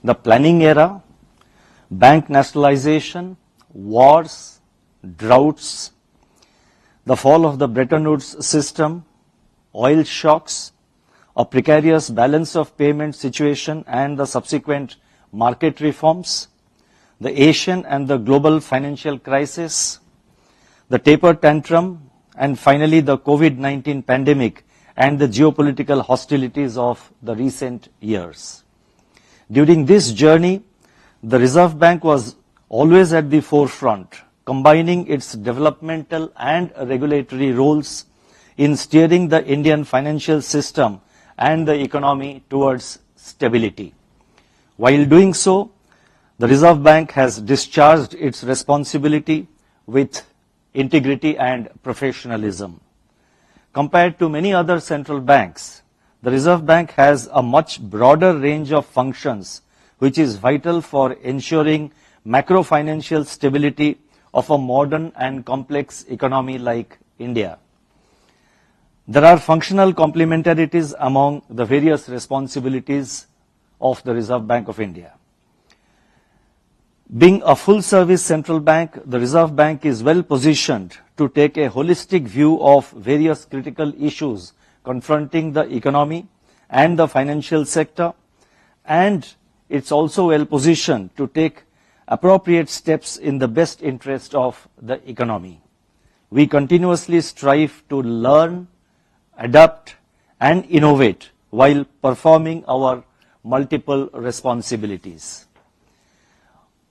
the planning era, bank nationalization, wars, droughts, the fall of the Bretton Woods system, oil shocks, a precarious balance of payment situation and the subsequent market reforms, the Asian and the global financial crisis, the taper tantrum, and finally the COVID-19 pandemic and the geopolitical hostilities of the recent years. During this journey, the Reserve Bank was always at the forefront, combining its developmental and regulatory roles in steering the Indian financial system and the economy towards stability. While doing so, the Reserve Bank has discharged its responsibility with integrity and professionalism. Compared to many other central banks, the Reserve Bank has a much broader range of functions which is vital for ensuring macro-financial stability of a modern and complex economy like India. There are functional complementarities among the various responsibilities of the Reserve Bank of India. Being a full-service central bank, the Reserve Bank is well positioned to take a holistic view of various critical issues confronting the economy and the financial sector, and it's also well positioned to take appropriate steps in the best interest of the economy. We continuously strive to learn, adapt, and innovate while performing our multiple responsibilities.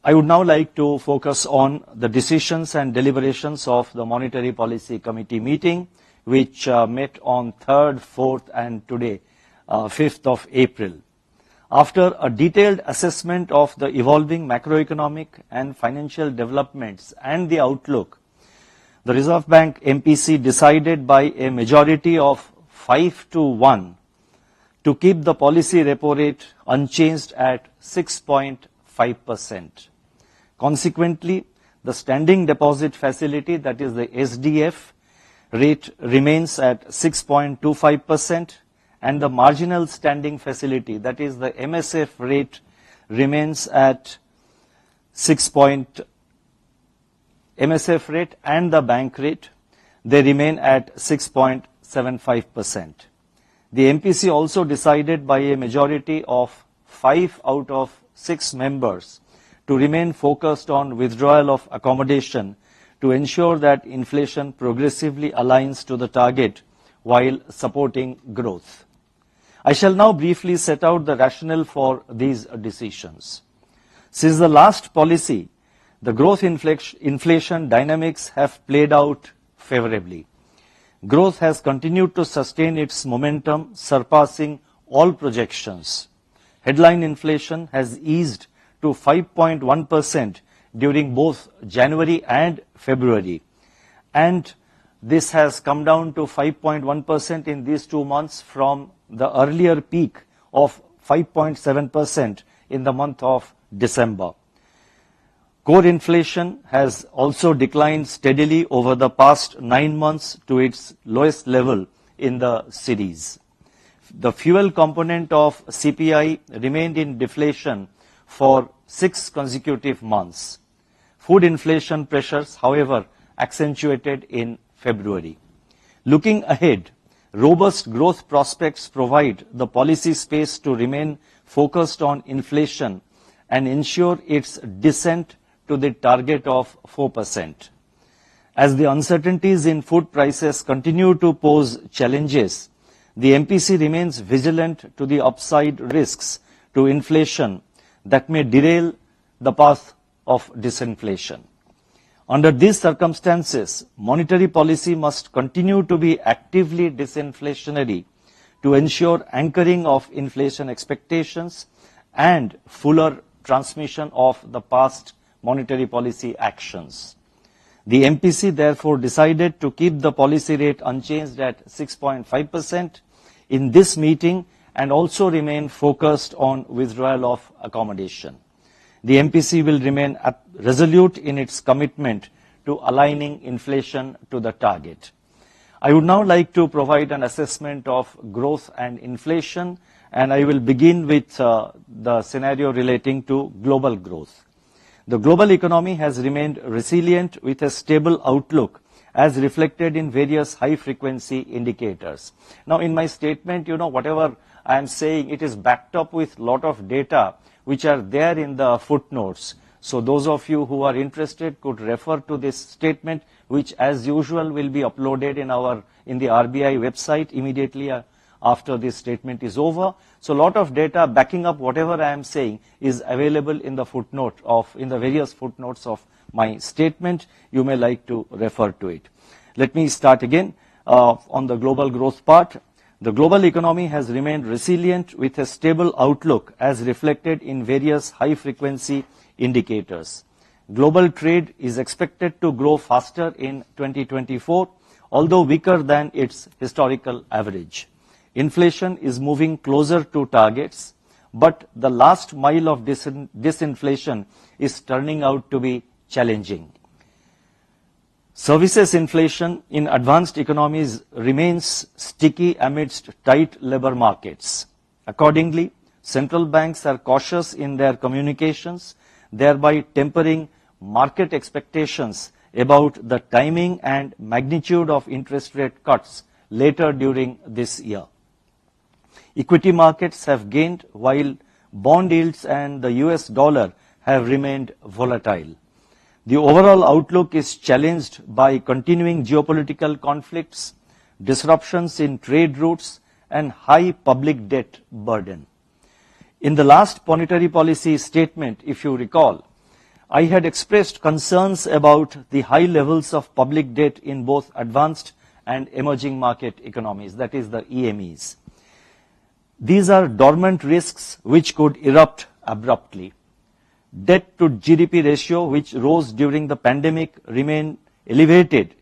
I would now like to focus on the decisions and deliberations of the Monetary Policy Committee meeting, which met on 3rd, 4th, and today, 5th of April. After a detailed assessment of the evolving macroeconomic and financial developments and the outlook, the Reserve Bank MPC decided by a majority of 5-1 to keep the policy repo rate unchanged at 6.5%. Consequently, the standing deposit facility, that is the SDF, rate remains at 6.25%, and the marginal standing facility, that is the MSF rate, remains at MSF rate and the bank rate, they remain at 6.75%. The MPC also decided by a majority of 5 out of 6 members to remain focused on withdrawal of accommodation to ensure that inflation progressively aligns to the target while supporting growth. I shall now briefly set out the rationale for these decisions. Since the last policy, the growth inflation dynamics have played out favorably. Growth has continued to sustain its momentum, surpassing all projections. Headline inflation has eased to 5.1% during both January and February, and this has come down to 5.1% in these 2 months from the earlier peak of 5.7% in the month of December. Core inflation has also declined steadily over the past 9 months to its lowest level in the series. The fuel component of CPI remained in deflation for 6 consecutive months. Food inflation pressures, however, accentuated in February. Looking ahead, robust growth prospects provide the policy space to remain focused on inflation and ensure its descent to the target of 4%. As the uncertainties in food prices continue to pose challenges, the MPC remains vigilant to the upside risks to inflation that may derail the path of disinflation. Under these circumstances, monetary policy must continue to be actively disinflationary to ensure anchoring of inflation expectations and fuller transmission of the past monetary policy actions. The MPC therefore decided to keep the policy rate unchanged at 6.5% in this meeting and also remain focused on withdrawal of accommodation. The MPC will remain resolute in its commitment to aligning inflation to the target. I would now like to provide an assessment of growth and inflation and I will begin with the scenario relating to global growth. The global economy has remained resilient with a stable outlook as reflected in various high-frequency indicators. Now, in my statement, whatever I am saying, it is backed up with lot of data which are there in the footnotes. So those of you who are interested could refer to this statement, which as usual will be uploaded in the RBI website immediately after this statement is over. So a lot of data backing up whatever I am saying is available in the various footnotes of my statement. You may like to refer to it. Let me start again on the global growth part. The global economy has remained resilient with a stable outlook as reflected in various high-frequency indicators. Global trade is expected to grow faster in 2024, although weaker than its historical average. Inflation is moving closer to targets, but the last mile of disinflation is turning out to be challenging. Services inflation in advanced economies remains sticky amidst tight labor markets. Accordingly, central banks are cautious in their communications, thereby tempering market expectations about the timing and magnitude of interest rate cuts later during this year. Equity markets have gained while bond yields and the US dollar have remained volatile. The overall outlook is challenged by continuing geopolitical conflicts, disruptions in trade routes, and high public debt burden. In the last monetary policy statement, if you recall, I had expressed concerns about the high levels of public debt in both advanced and emerging market economies, that is the EMEs. These are dormant risks which could erupt abruptly. Debt to GDP ratio, which rose during the pandemic, remain elevated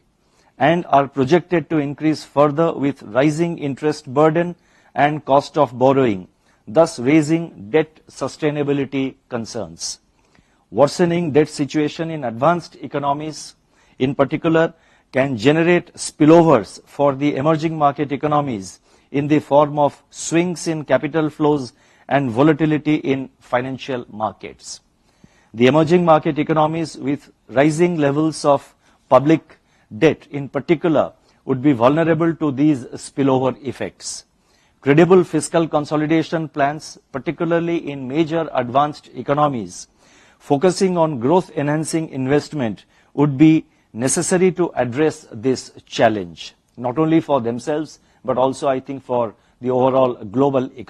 and are projected to increase further with rising interest burden and cost of borrowing, thus raising debt sustainability concerns. Worsening debt situation in advanced economies, in particular, can generate spillovers for the emerging market economies in the form of swings in capital flows and volatility in financial markets. The emerging market economies with rising levels of public debt in particular would be vulnerable to these spillover effects. Credible fiscal consolidation plans, particularly in major advanced economies, focusing on growth-enhancing investment would be necessary to address this challenge, not only for themselves, but also I think for the overall global economy.